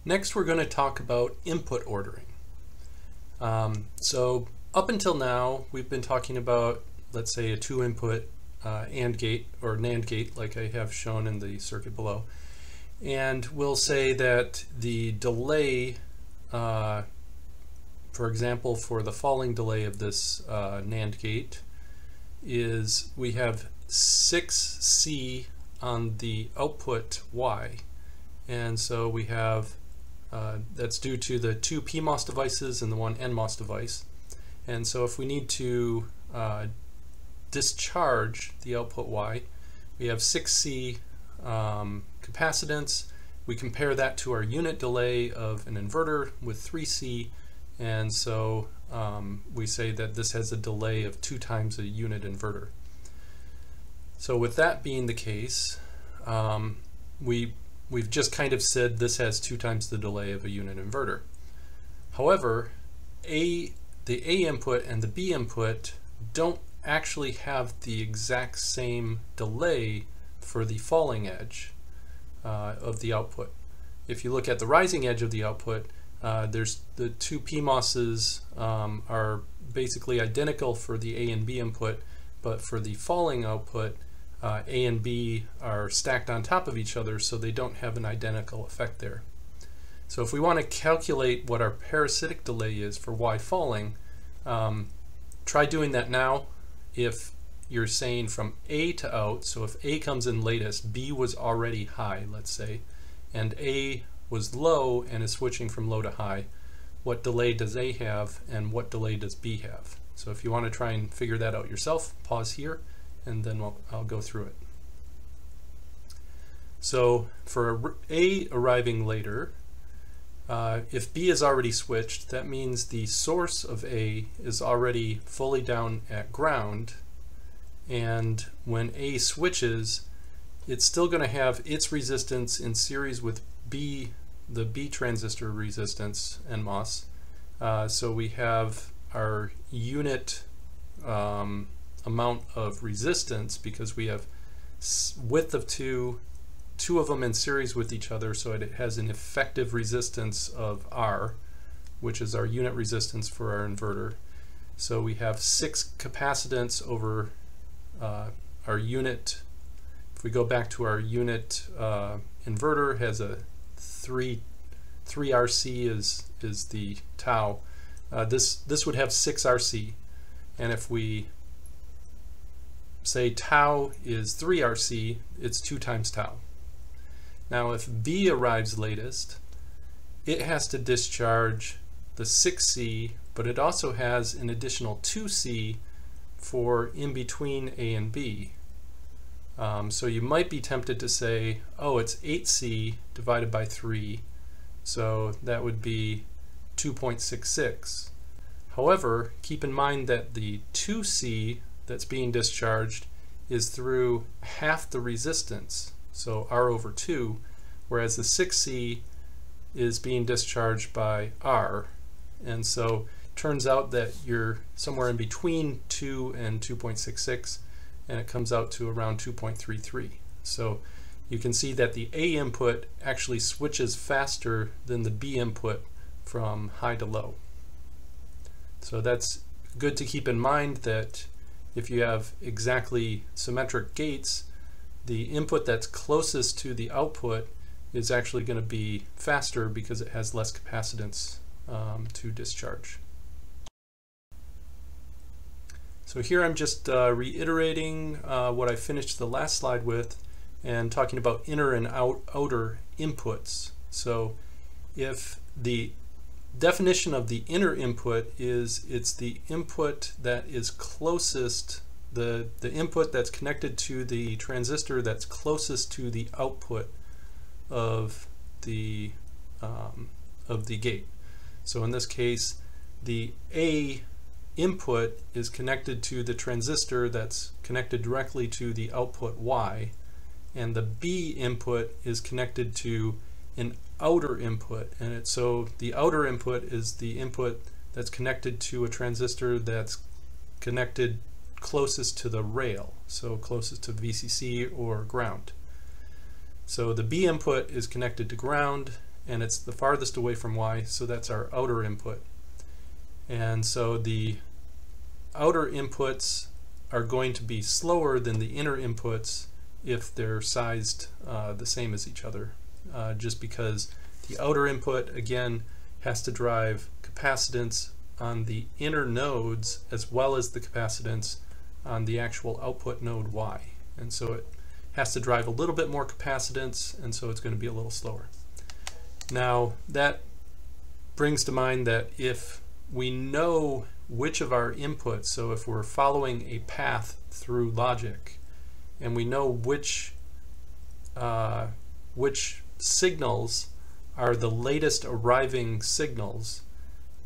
Next, we're going to talk about input ordering. So up until now, we've been talking about, let's say, a two-input AND gate or NAND gate, like I have shown in the circuit below. And we'll say that the delay, for example, for the falling delay of this NAND gate is we have 6C on the output Y. And so we have that's due to the two PMOS devices and the one NMOS device. And so if we need to discharge the output Y, we have 6C capacitance. We compare that to our unit delay of an inverter with 3C, and so we say that this has a delay of 2 times a unit inverter. So with that being the case, we've just kind of said this has 2 times the delay of a unit inverter. However, the A input and the B input don't actually have the exact same delay for the falling edge of the output. If you look at the rising edge of the output, there's the two PMOSs are basically identical for the A and B input, but for the falling output, A and B are stacked on top of each other, so they don't have an identical effect there. So if we want to calculate what our parasitic delay is for Y falling, try doing that now. If you're saying from A to out, so if A comes in latest, B was already high, let's say, and A was low and is switching from low to high, what delay does A have and what delay does B have? So if you want to try and figure that out yourself, pause here and then I'll go through it. So for A arriving later, if B is already switched, that means the source of A is already fully down at ground, and when A switches, it's still going to have its resistance in series with B, the B transistor resistance, NMOS. So we have our unit amount of resistance because we have width of two of them in series with each other, so it has an effective resistance of R, which is our unit resistance for our inverter. So we have 6 capacitance over our unit. If we go back to our unit inverter, has a 3 RC is the tau. This would have 6 RC, and if we say tau is 3 RC, it's 2 times tau. Now if B arrives latest, it has to discharge the 6C, but it also has an additional 2C for in between A and B. So you might be tempted to say, oh, it's 8C divided by 3, so that would be 2.66. However, keep in mind that the 2C that's being discharged is through half the resistance, so R over 2, whereas the 6C is being discharged by R, and so it turns out that you're somewhere in between 2 and 2.66, and it comes out to around 2.33. So you can see that the A input actually switches faster than the B input from high to low. So that's good to keep in mind, that if you have exactly symmetric gates, the input that's closest to the output is actually going to be faster because it has less capacitance to discharge. So here I'm just reiterating what I finished the last slide with and talking about inner and outer inputs. So if the definition of the inner input is it's the input that is closest, the input that's connected to the transistor that's closest to the output of the gate. So in this case, the A input is connected to the transistor that's connected directly to the output Y, and the B input is connected to an outer input, and so the outer input is the input that's connected to a transistor that's connected closest to the rail, so closest to VCC or ground. So the B input is connected to ground, and it's the farthest away from Y, so that's our outer input. And so the outer inputs are going to be slower than the inner inputs if they're sized the same as each other, just because the outer input, again, has to drive capacitance on the inner nodes as well as the capacitance on the actual output node Y. And so it has to drive a little bit more capacitance, and so it's going to be a little slower. Now that brings to mind that if we know which of our inputs, so if we're following a path through logic and we know which signals are the latest arriving signals,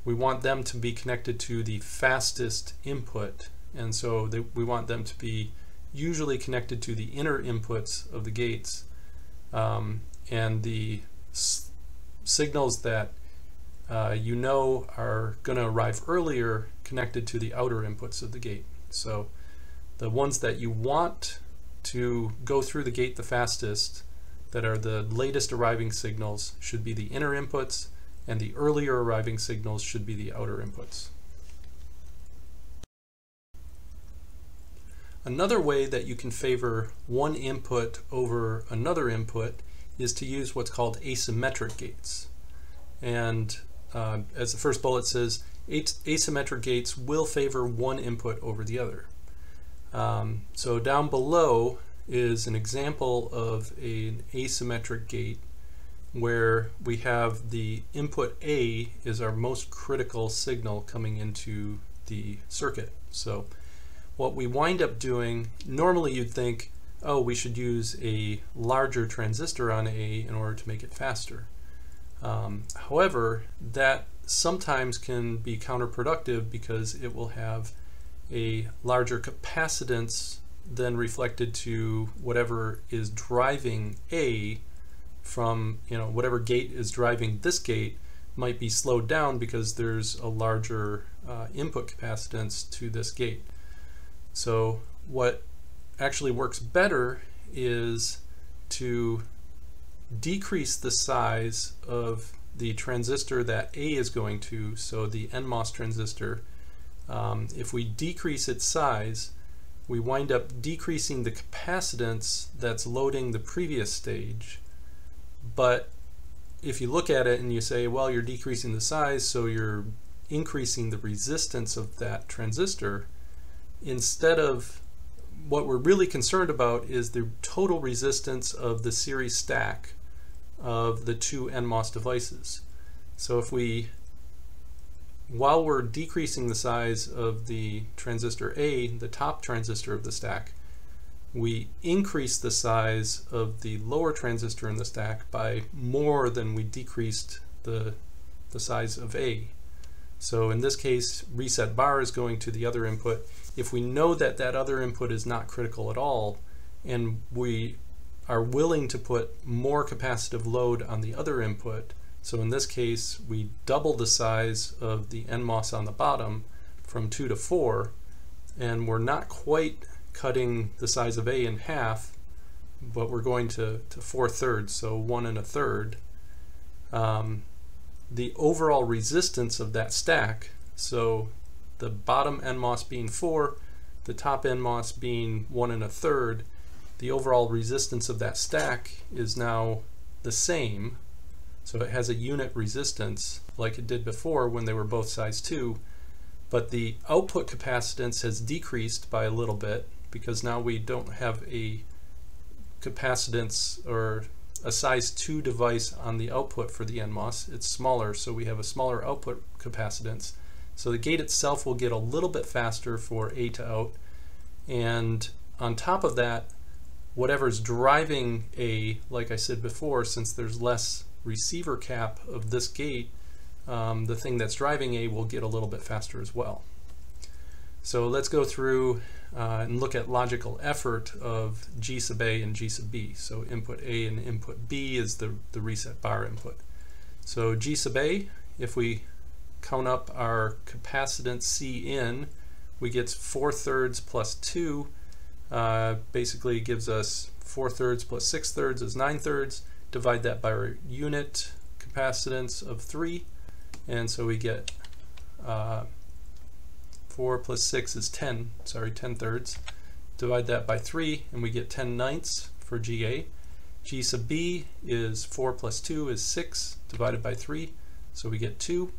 we want them to be connected to the fastest input, and so we want them to be usually connected to the inner inputs of the gates, and the signals that you know are going to arrive earlier connected to the outer inputs of the gate. So the ones that you want to go through the gate the fastest, that are the latest arriving signals, should be the inner inputs, and the earlier arriving signals should be the outer inputs. Another way that you can favor one input over another input is to use what's called asymmetric gates. And as the first bullet says, asymmetric gates will favor one input over the other. So down below is an example of an asymmetric gate where we have the input A is our most critical signal coming into the circuit. So what we wind up doing, normally you'd think, oh, we should use a larger transistor on A in order to make it faster. However, that sometimes can be counterproductive because it will have a larger capacitance than reflected to whatever is driving A from, whatever gate is driving this gate might be slowed down because there's a larger input capacitance to this gate. So what actually works better is to decrease the size of the transistor that A is going to, so the NMOS transistor. If we decrease its size, we wind up decreasing the capacitance that's loading the previous stage. But if you look at it and you say, well, you're decreasing the size, so you're increasing the resistance of that transistor, instead of what we're really concerned about is the total resistance of the series stack of the two NMOS devices. So if we, while we're decreasing the size of the transistor A, the top transistor of the stack, we increase the size of the lower transistor in the stack by more than we decreased the size of A. So in this case, reset bar is going to the other input. If we know that that other input is not critical at all, and we are willing to put more capacitive load on the other input, so in this case we double the size of the NMOS on the bottom from 2 to 4, and we're not quite cutting the size of A in half, but we're going to 4/3, so 1 1/3. The overall resistance of that stack, so the bottom NMOS being 4, the top NMOS being 1 1/3, the overall resistance of that stack is now the same. So it has a unit resistance like it did before when they were both size 2, but the output capacitance has decreased by a little bit because now we don't have a capacitance or a size 2 device on the output for the NMOS. It's smaller, so we have a smaller output capacitance. So the gate itself will get a little bit faster for A to out, and on top of that, whatever's driving A, like I said before, since there's less receiver cap of this gate, the thing that's driving A will get a little bit faster as well. So let's go through and look at logical effort of G sub A and G sub B. So input A and input B is the reset bar input. So G sub A, if we count up our capacitance C in, we get 4/3 plus 2, basically gives us 4/3 plus 6/3 is 9/3. Divide that by our unit capacitance of 3, and so we get 4 plus 6 is 10 thirds. Divide that by 3 and we get 10/9 for GA. G sub B is 4 plus 2 is 6 divided by 3, so we get 2.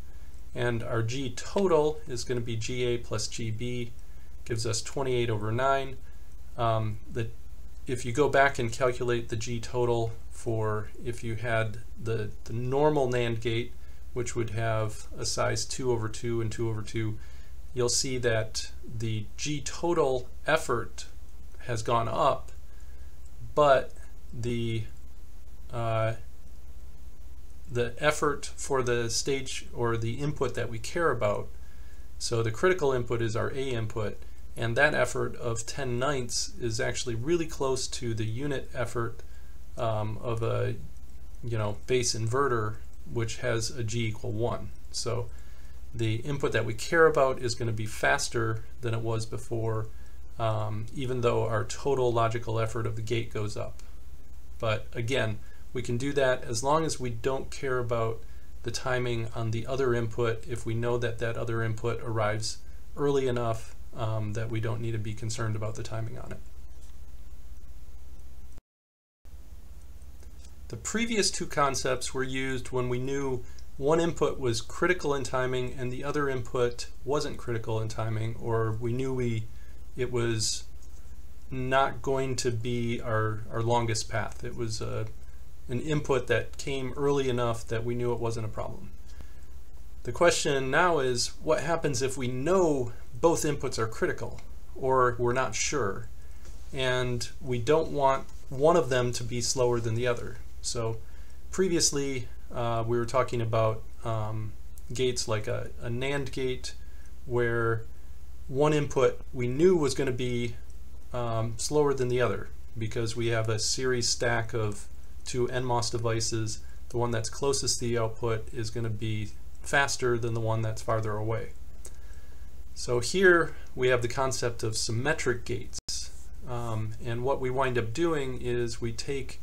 And our G total is going to be GA plus GB, gives us 28/9. If you go back and calculate the G total for if you had the normal NAND gate, which would have a size 2/2 and 2/2, you'll see that the G total effort has gone up, but the effort for the stage or the input that we care about, so the critical input is our A input, and that effort of 10/9 is actually really close to the unit effort of a base inverter, which has a G equal 1. So the input that we care about is going to be faster than it was before, even though our total logical effort of the gate goes up. But again, we can do that as long as we don't care about the timing on the other input, if we know that that other input arrives early enough that we don't need to be concerned about the timing on it. The previous two concepts were used when we knew one input was critical in timing and the other input wasn't critical in timing, or we knew it was not going to be our longest path. It was an input that came early enough that we knew it wasn't a problem. The question now is, what happens if we know both inputs are critical, or we're not sure, and we don't want one of them to be slower than the other? So previously we were talking about gates like a NAND gate, where one input we knew was going to be slower than the other because we have a series stack of two NMOS devices. The one that's closest to the output is going to be faster than the one that's farther away. So here we have the concept of symmetric gates, and what we wind up doing is we take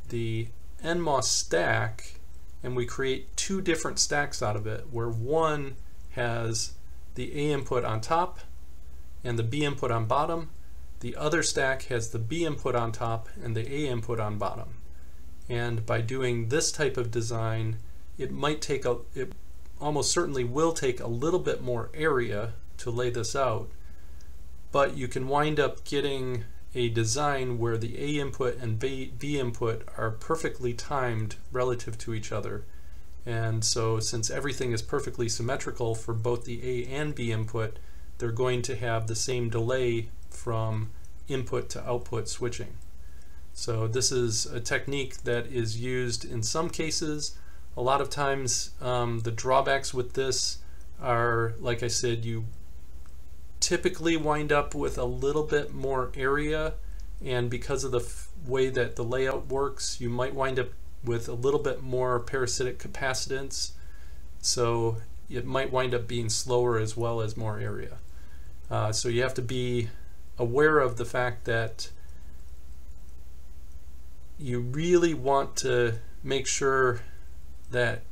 the NMOS stack and we create two different stacks out of it, where one has the A input on top and the B input on bottom. The other stack has the B input on top and the A input on bottom. And by doing this type of design, it almost certainly will take a little bit more area to lay this out, but you can wind up getting a design where the A input and B input are perfectly timed relative to each other. And so since everything is perfectly symmetrical for both the A and B input, they're going to have the same delay from input to output switching. So this is a technique that is used in some cases. A lot of times the drawbacks with this are, like I said, you typically wind up with a little bit more area, and because of the way that the layout works, you might wind up with a little bit more parasitic capacitance, so it might wind up being slower as well as more area. So you have to be aware of the fact that you really want to make sure that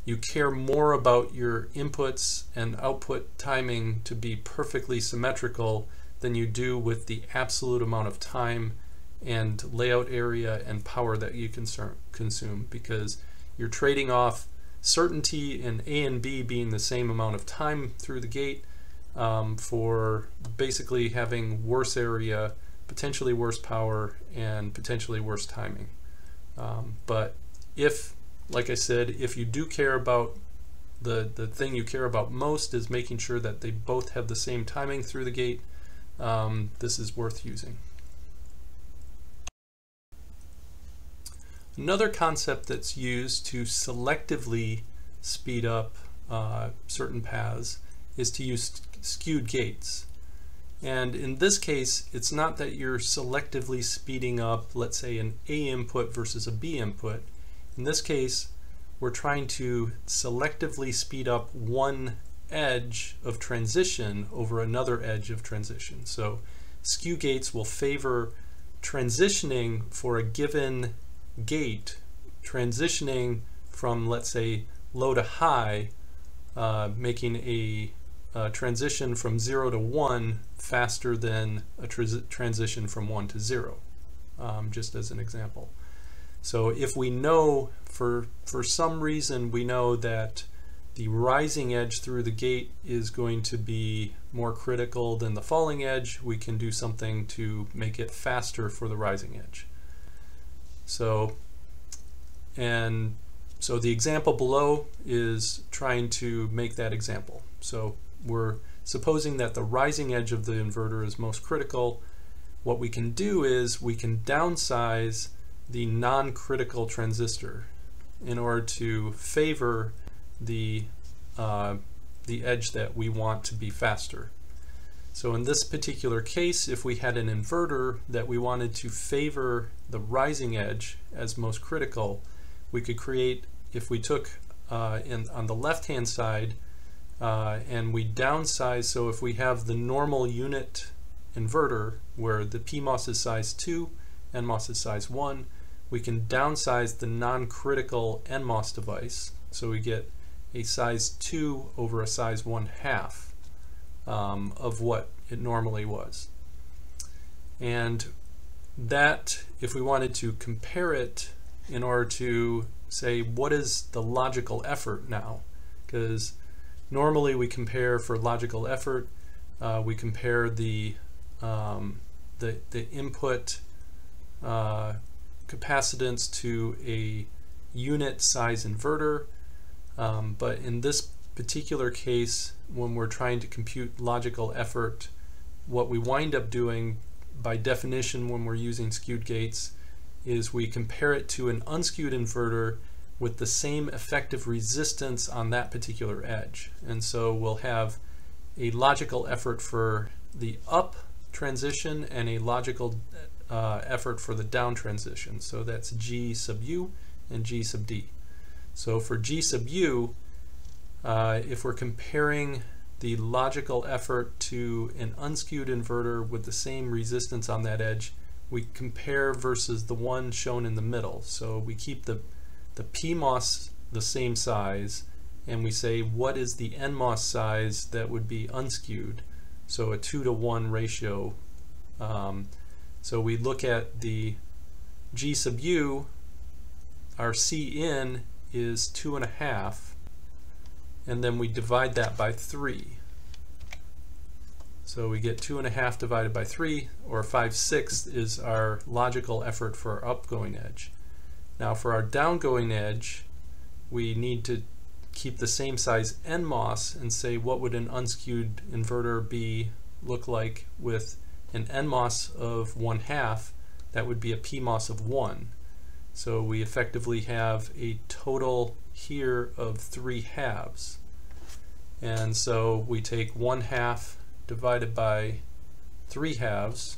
you care more about your inputs and output timing to be perfectly symmetrical than you do with the absolute amount of time and layout area and power that you consume, because you're trading off certainty in A and B being the same amount of time through the gate for basically having worse area, potentially worse power, and potentially worse timing. But if, like I said, if you do care about the thing you care about most is making sure that they both have the same timing through the gate, this is worth using. Another concept that's used to selectively speed up certain paths is to use skewed gates. And in this case, it's not that you're selectively speeding up, let's say, an A input versus a B input. In this case, we're trying to selectively speed up one edge of transition over another edge of transition. So skew gates will favor transitioning for a given gate, transitioning from, let's say, low to high, making a transition from 0 to 1 faster than a transition from 1 to 0, just as an example. So if we know, for some reason, we know that the rising edge through the gate is going to be more critical than the falling edge, we can do something to make it faster for the rising edge. So the example below is trying to make that example. So we're supposing that the rising edge of the inverter is most critical. What we can do is we can downsize the non-critical transistor in order to favor the edge that we want to be faster. So in this particular case, if we had an inverter that we wanted to favor the rising edge as most critical, we could create, if we took on the left-hand side and we downsize, so if we have the normal unit inverter where the PMOS is size 2, NMOS is size 1, we can downsize the non-critical NMOS device, so we get a size 2 over a size 1/2 of what it normally was. And that, if we wanted to compare it in order to say what is the logical effort now, because normally we compare for logical effort, we compare the input capacitance to a unit size inverter, but in this particular case, when we're trying to compute logical effort, what we wind up doing by definition when we're using skewed gates is we compare it to an unskewed inverter with the same effective resistance on that particular edge. And so we'll have a logical effort for the up transition and a logical effort for the down transition. So that's G sub U and G sub D. So for G sub U, if we're comparing the logical effort to an unskewed inverter with the same resistance on that edge, we compare versus the one shown in the middle. So we keep the PMOS the same size, and we say what is the NMOS size that would be unskewed, so a 2-to-1 ratio. So we look at the G sub U, our C in is 2.5, and then we divide that by 3. So we get 2.5 divided by 3, or 5/6 is our logical effort for our upgoing edge. Now for our downgoing edge, we need to keep the same size NMOS and say what would an unskewed inverter look like with an NMOS of 1/2, that would be a PMOS of 1. So we effectively have a total here of 3 halves. And so we take 1/2 divided by 3 halves,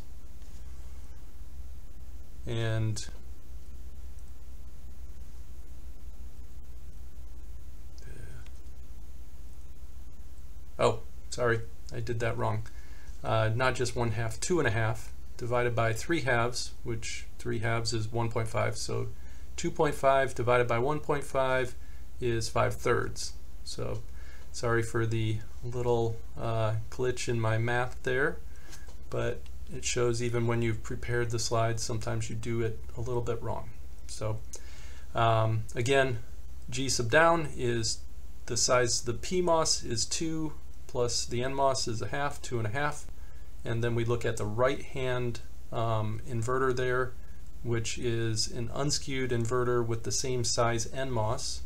and oh, sorry, I did that wrong. Not just 1/2, 2.5 divided by 3 halves, which 3 halves is 1.5. So 2.5 divided by 1.5 is 5/3. So sorry for the little glitch in my math there, but it shows even when you've prepared the slides, sometimes you do it a little bit wrong. So again, G sub down is the size, the PMOS is 2 plus the NMOS is 1/2, 2.5, and then we look at the right hand inverter there, which is an unskewed inverter with the same size NMOS,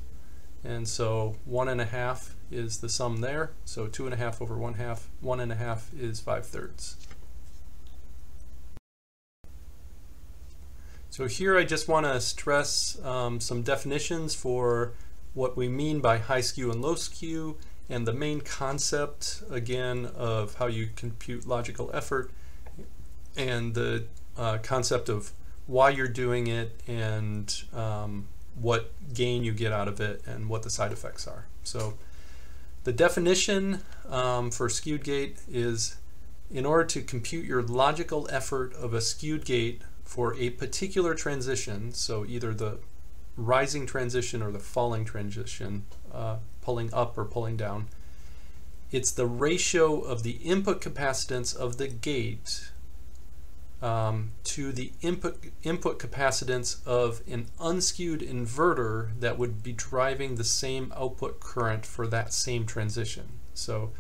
and so 1.5 is the sum there, so 2.5 over 1/2, 1.5 is 5/3. So here I just want to stress some definitions for what we mean by high skew and low skew, and the main concept again of how you compute logical effort, and the concept of why you're doing it, and what gain you get out of it, and what the side effects are. So the definition for skewed gate is, in order to compute your logical effort of a skewed gate for a particular transition, so either the rising transition or the falling transition, pulling up or pulling down. It's the ratio of the input capacitance of the gate to the input capacitance of an unskewed inverter that would be driving the same output current for that same transition. So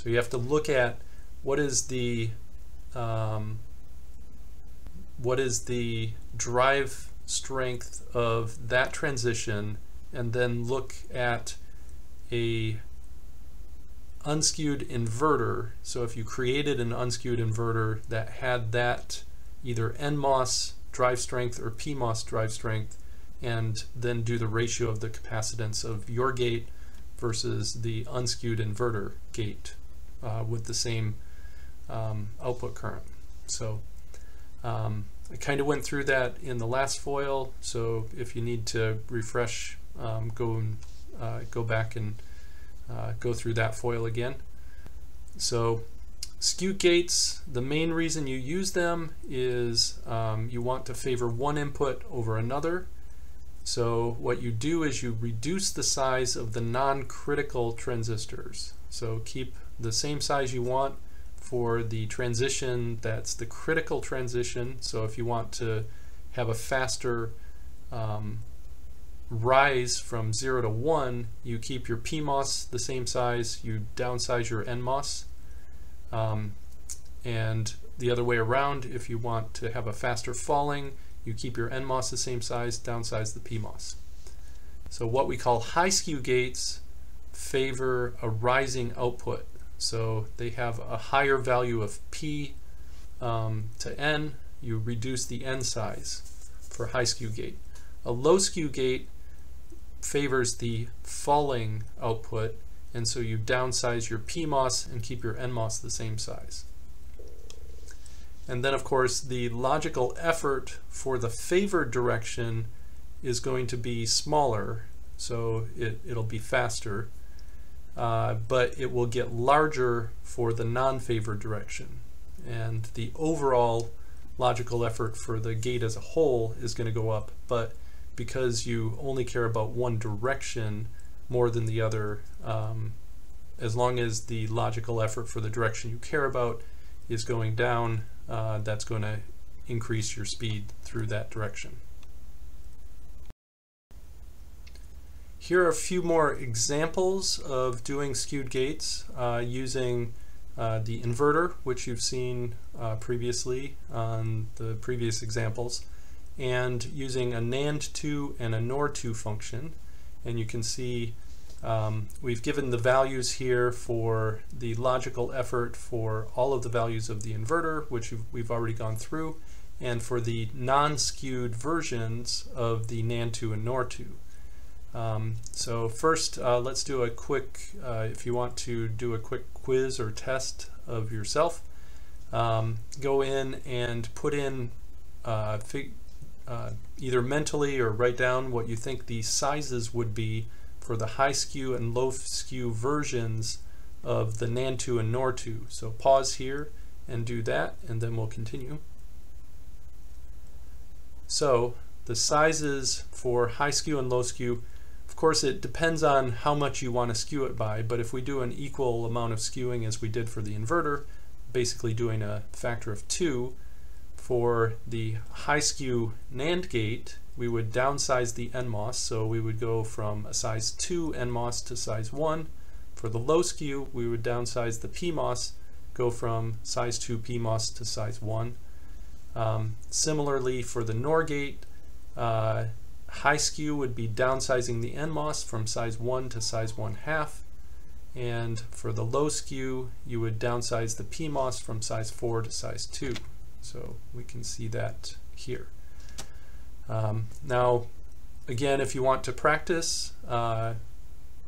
you have to look at what is the drive strength of that transition, and then look at a unskewed inverter. So if you created an unskewed inverter that had that either NMOS drive strength or PMOS drive strength, and then do the ratio of the capacitance of your gate versus the unskewed inverter gate with the same output current. So I kind of went through that in the last foil, so if you need to refresh, go back and go through that foil again. So skewed gates, the main reason you use them is you want to favor one input over another. So what you do is you reduce the size of the non-critical transistors. So keep the same size you want for the transition that's the critical transition. So if you want to have a faster rise from 0 to 1, you keep your PMOS the same size, you downsize your NMOS. And the other way around, if you want to have a faster falling, you keep your NMOS the same size, downsize the PMOS. So what we call high skew gates favor a rising output. So they have a higher value of P to N. You reduce the N size for high skew gate. A low skew gate favors the falling output, and so you downsize your PMOS and keep your NMOS the same size. And then of course the logical effort for the favored direction is going to be smaller, so it'll be faster, but it will get larger for the non-favored direction. And the overall logical effort for the gate as a whole is going to go up, but because you only care about one direction more than the other, as long as the logical effort for the direction you care about is going down, that's going to increase your speed through that direction. Here are a few more examples of doing skewed gates using the inverter, which you've seen previously on the previous examples, and using a NAND2 and a NOR2 function. And you can see we've given the values here for the logical effort for all of the values of the inverter, which we've already gone through, and for the non-skewed versions of the NAND2 and NOR2. So first, let's do a quick, if you want to do a quick quiz or test of yourself, go in and put in either mentally or write down what you think the sizes would be for the high skew and low skew versions of the NAND2 and NOR2. So pause here and do that, and then we'll continue. So the sizes for high skew and low skew, of course it depends on how much you want to skew it by, but if we do an equal amount of skewing as we did for the inverter, basically doing a factor of 2, for the high skew NAND gate, we would downsize the NMOS, so we would go from a size 2 NMOS to size 1. For the low skew, we would downsize the PMOS, go from size 2 PMOS to size 1. Similarly, for the NOR gate, high skew would be downsizing the NMOS from size 1 to size 1/2. And for the low skew, you would downsize the PMOS from size 4 to size 2. So we can see that here. Now, again, if you want to practice,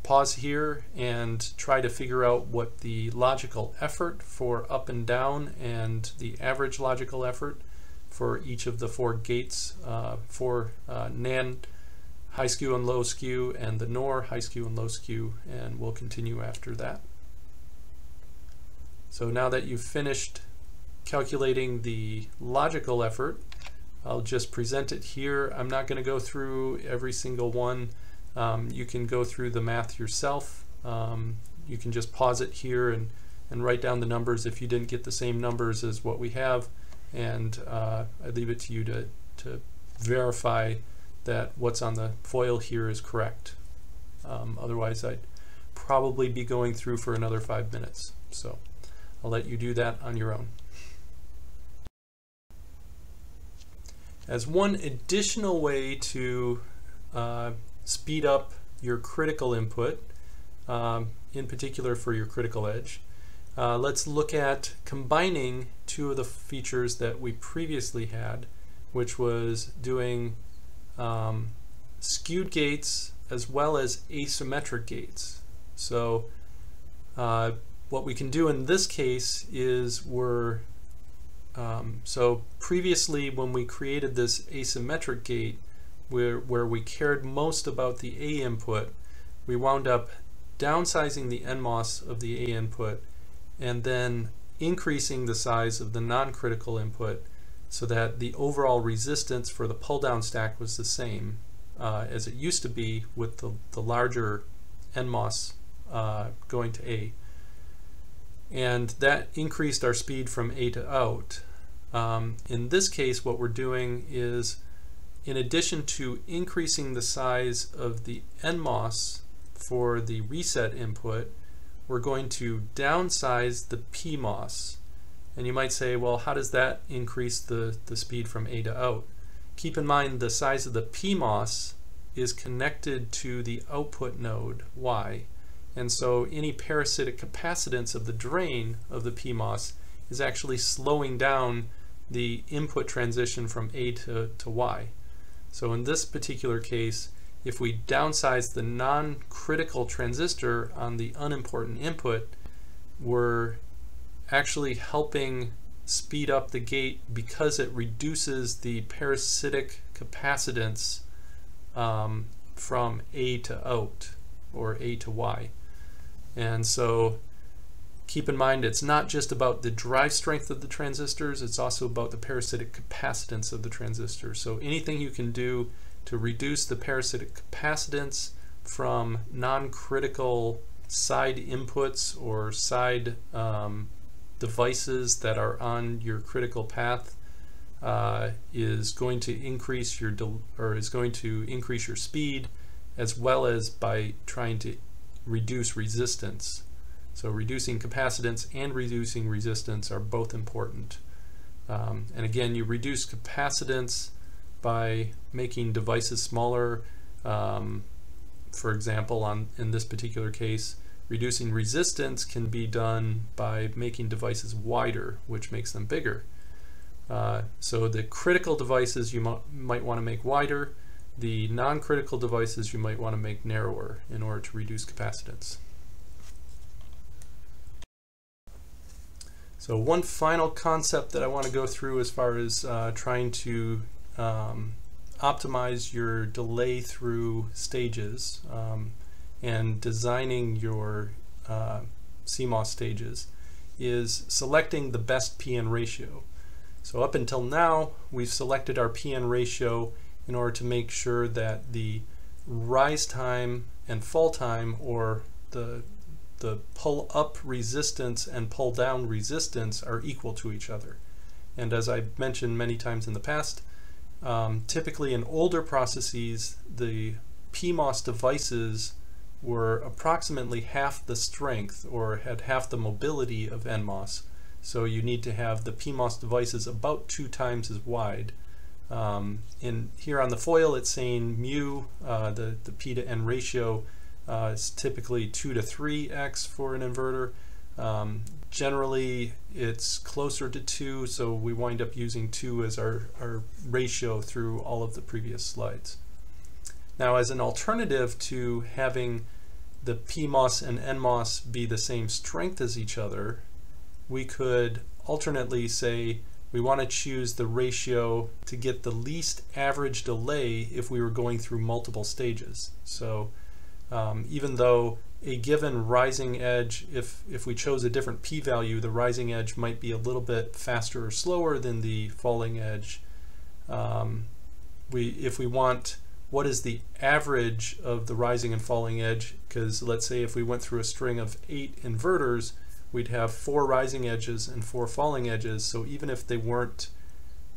pause here and try to figure out what the logical effort for up and down and the average logical effort for each of the 4 gates for NAND high skew and low skew, and the NOR high skew and low skew, and we'll continue after that. So now that you've finished calculating the logical effort, I'll just present it here. I'm not going to go through every single one. You can go through the math yourself. You can just pause it here and write down the numbers if you didn't get the same numbers as what we have, and I leave it to you to verify that what's on the foil here is correct. Otherwise I'd probably be going through for another 5 minutes, so I'll let you do that on your own. As one additional way to speed up your critical input, in particular for your critical edge, let's look at combining two of the features that we previously had, which was doing skewed gates as well as asymmetric gates. So what we can do in this case is so previously when we created this asymmetric gate where we cared most about the A input, we wound up downsizing the NMOS of the A input and then increasing the size of the non-critical input so that the overall resistance for the pull-down stack was the same as it used to be with the larger NMOS going to A. And that increased our speed from A to out. In this case, what we're doing is, in addition to increasing the size of the NMOS for the reset input, we're going to downsize the PMOS. And you might say, well, how does that increase the speed from A to out? Keep in mind the size of the PMOS is connected to the output node Y. And so any parasitic capacitance of the drain of the PMOS is actually slowing down the input transition from A to Y. So in this particular case, if we downsize the non-critical transistor on the unimportant input, we're actually helping speed up the gate because it reduces the parasitic capacitance from A to out, or A to Y. And so keep in mind, it's not just about the drive strength of the transistors, it's also about the parasitic capacitance of the transistor. So anything you can do to reduce the parasitic capacitance from non-critical side inputs or side devices that are on your critical path is going to increase your speed, as well as by trying to reduce resistance. So reducing capacitance and reducing resistance are both important. And again, you reduce capacitance by making devices smaller. For example, in this particular case, reducing resistance can be done by making devices wider, which makes them bigger. So the critical devices you might want to make wider. The non-critical devices you might want to make narrower in order to reduce capacitance. So one final concept that I want to go through as far as trying to optimize your delay through stages and designing your CMOS stages is selecting the best PN ratio. So up until now, we've selected our PN ratio in order to make sure that the rise time and fall time, or the pull up resistance and pull down resistance, are equal to each other. And as I've mentioned many times in the past, typically in older processes, the PMOS devices were approximately half the strength or had half the mobility of NMOS. So you need to have the PMOS devices about 2 times as wide. In here on the foil, it's saying mu, the P to N ratio, is typically 2 to 3x for an inverter. Generally, it's closer to 2, so we wind up using 2 as our ratio through all of the previous slides. Now, as an alternative to having the PMOS and NMOS be the same strength as each other, we could alternately say we want to choose the ratio to get the least average delay if we were going through multiple stages. So even though a given rising edge, if we chose a different p-value, the rising edge might be a little bit faster or slower than the falling edge, if we want what is the average of the rising and falling edge, because let's say if we went through a string of 8 inverters, we'd have 4 rising edges and 4 falling edges. So even if they weren't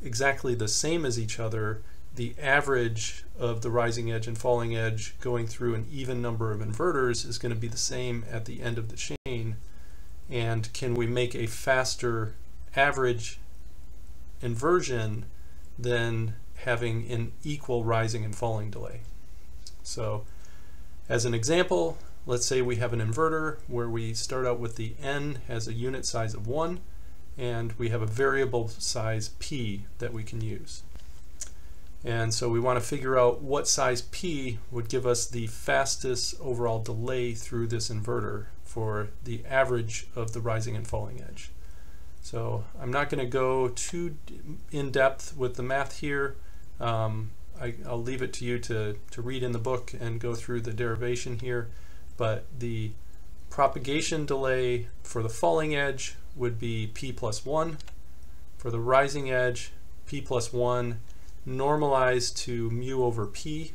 exactly the same as each other, the average of the rising edge and falling edge going through an even number of inverters is going to be the same at the end of the chain. And can we make a faster average inversion than having an equal rising and falling delay? So as an example, let's say we have an inverter where we start out with the N has a unit size of 1, and we have a variable size P that we can use. And so we want to figure out what size P would give us the fastest overall delay through this inverter for the average of the rising and falling edge. So I'm not going to go too in depth with the math here. I'll leave it to you to read in the book and go through the derivation here. But the propagation delay for the falling edge would be P plus 1. For the rising edge, P plus 1 normalized to mu over P.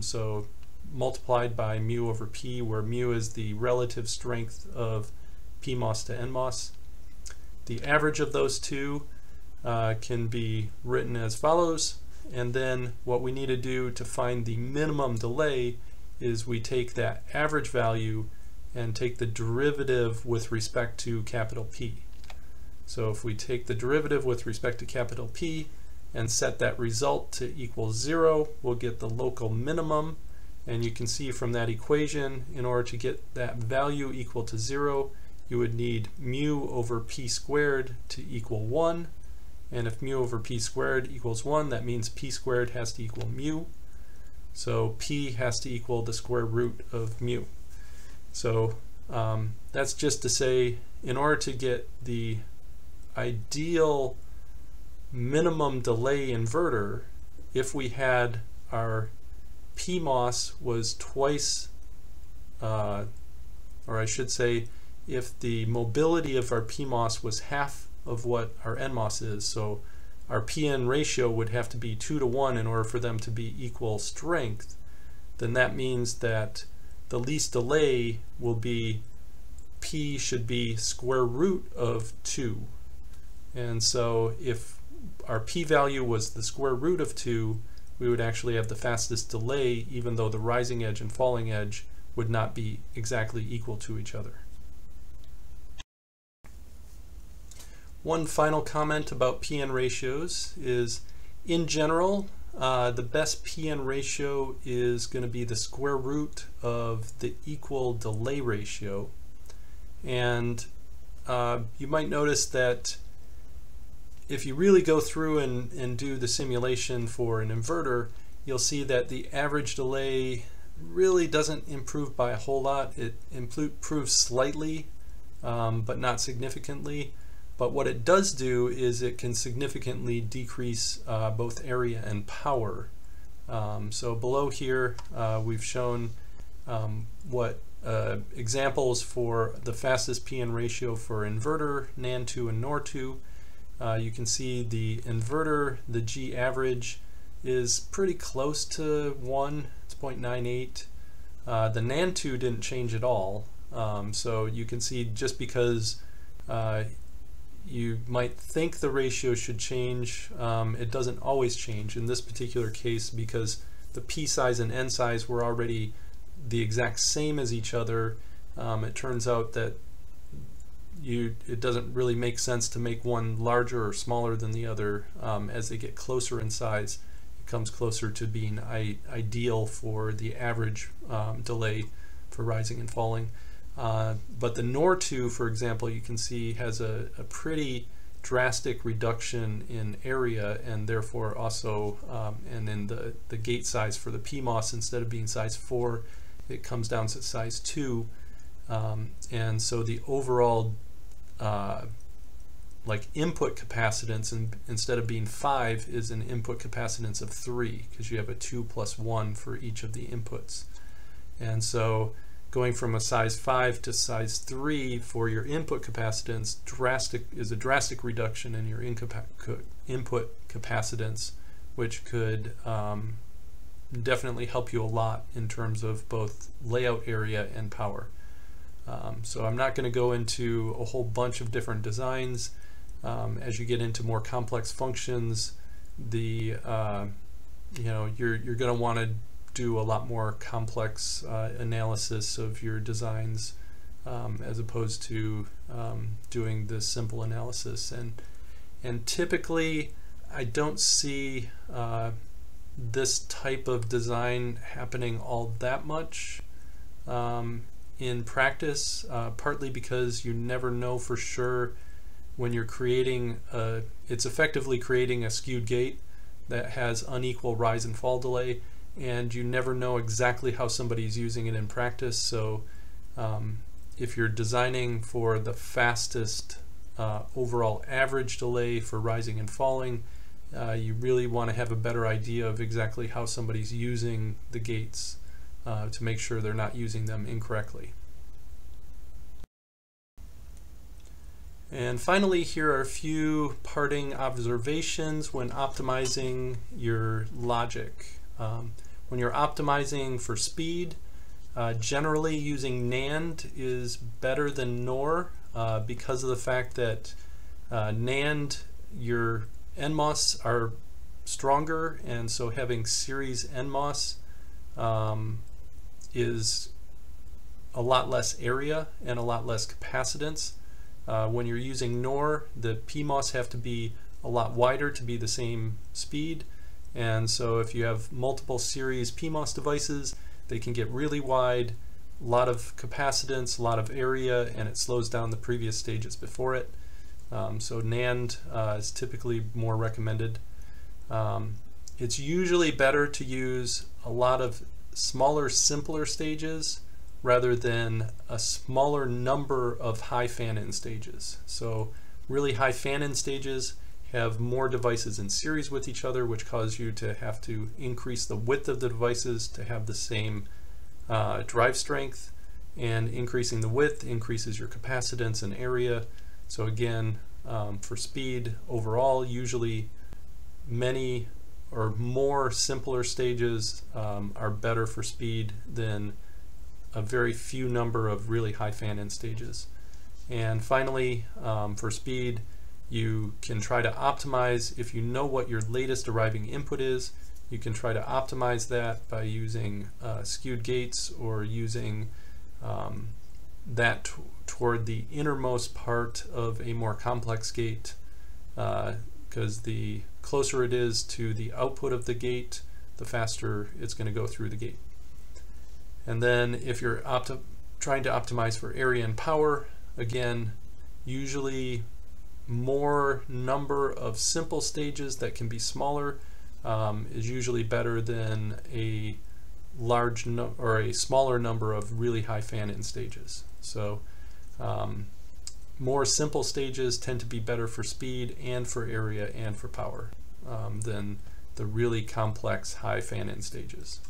So multiplied by mu over P, where mu is the relative strength of PMOS to NMOS. The average of those two can be written as follows, and then what we need to do to find the minimum delay is we take that average value and take the derivative with respect to capital P. So if we take the derivative with respect to capital P and set that result to equal 0, we'll get the local minimum. And you can see from that equation, in order to get that value equal to 0, you would need mu over P squared to equal 1. And if mu over P squared equals 1, that means P squared has to equal mu. So P has to equal the square root of mu. So that's just to say, in order to get the ideal minimum delay inverter, if we had our PMOS was twice, or I should say, if the mobility of our PMOS was half of what our NMOS is, so our PN ratio would have to be 2 to 1 in order for them to be equal strength, then that means that the least delay will be P should be square root of 2. And so if our P value was the square root of 2, we would actually have the fastest delay, even though the rising edge and falling edge would not be exactly equal to each other. One final comment about PN ratios is, in general, the best PN ratio is going to be the square root of the equal delay ratio. And you might notice that if you really go through and do the simulation for an inverter, you'll see that the average delay really doesn't improve by a whole lot. It improves slightly, but not significantly. But what it does do is it can significantly decrease both area and power. So below here we've shown what examples for the fastest PN ratio for inverter, NAND2 and NOR2. You can see the inverter, the G average is pretty close to 1, it's 0.98. The NAND2 didn't change at all. So you can see, just because you might think the ratio should change, it doesn't always change. In this particular case, because the P size and N size were already the exact same as each other, it turns out that it doesn't really make sense to make one larger or smaller than the other. As they get closer in size, it comes closer to being ideal for the average delay for rising and falling. But the NOR2, for example, you can see has a pretty drastic reduction in area, and therefore also and in the gate size for the PMOS, instead of being size 4, it comes down to size 2. And so the overall like input capacitance, instead of being 5, is an input capacitance of 3, because you have a 2 plus 1 for each of the inputs. And so going from a size 5 to size 3 for your input capacitance is a drastic reduction in your input capacitance, which could definitely help you a lot in terms of both layout area and power. So I'm not going to go into a whole bunch of different designs. As you get into more complex functions, you're going to want to do a lot more complex analysis of your designs as opposed to doing this simple analysis. And typically I don't see this type of design happening all that much in practice, partly because you never know for sure when you're creating it's effectively creating a skewed gate that has unequal rise and fall delay, and you never know exactly how somebody's using it in practice. So if you're designing for the fastest overall average delay for rising and falling, you really want to have a better idea of exactly how somebody's using the gates to make sure they're not using them incorrectly. And finally, here are a few parting observations when optimizing your logic. When you're optimizing for speed, generally using NAND is better than NOR because of the fact that NAND, your NMOS are stronger, and so having series NMOS is a lot less area and a lot less capacitance. When you're using NOR, the PMOS have to be a lot wider to be the same speed, and so if you have multiple series PMOS devices, they can get really wide, a lot of capacitance, a lot of area, and it slows down the previous stages before it. So NAND is typically more recommended. It's usually better to use a lot of smaller, simpler stages rather than a smaller number of high fan-in stages. So really high fan-in stages have more devices in series with each other, which cause you to have to increase the width of the devices to have the same drive strength, and increasing the width increases your capacitance and area. So again, for speed overall, usually many or more simpler stages are better for speed than a very few number of really high fan-in stages. And finally, for speed, you can try to optimize, if you know what your latest arriving input is, you can try to optimize that by using skewed gates or using that toward the innermost part of a more complex gate, because the closer it is to the output of the gate, the faster it's going to go through the gate. And then if you're trying to optimize for area and power, again, usually more number of simple stages that can be smaller is usually better than a a smaller number of really high fan-in stages. So more simple stages tend to be better for speed and for area and for power than the really complex high fan-in stages.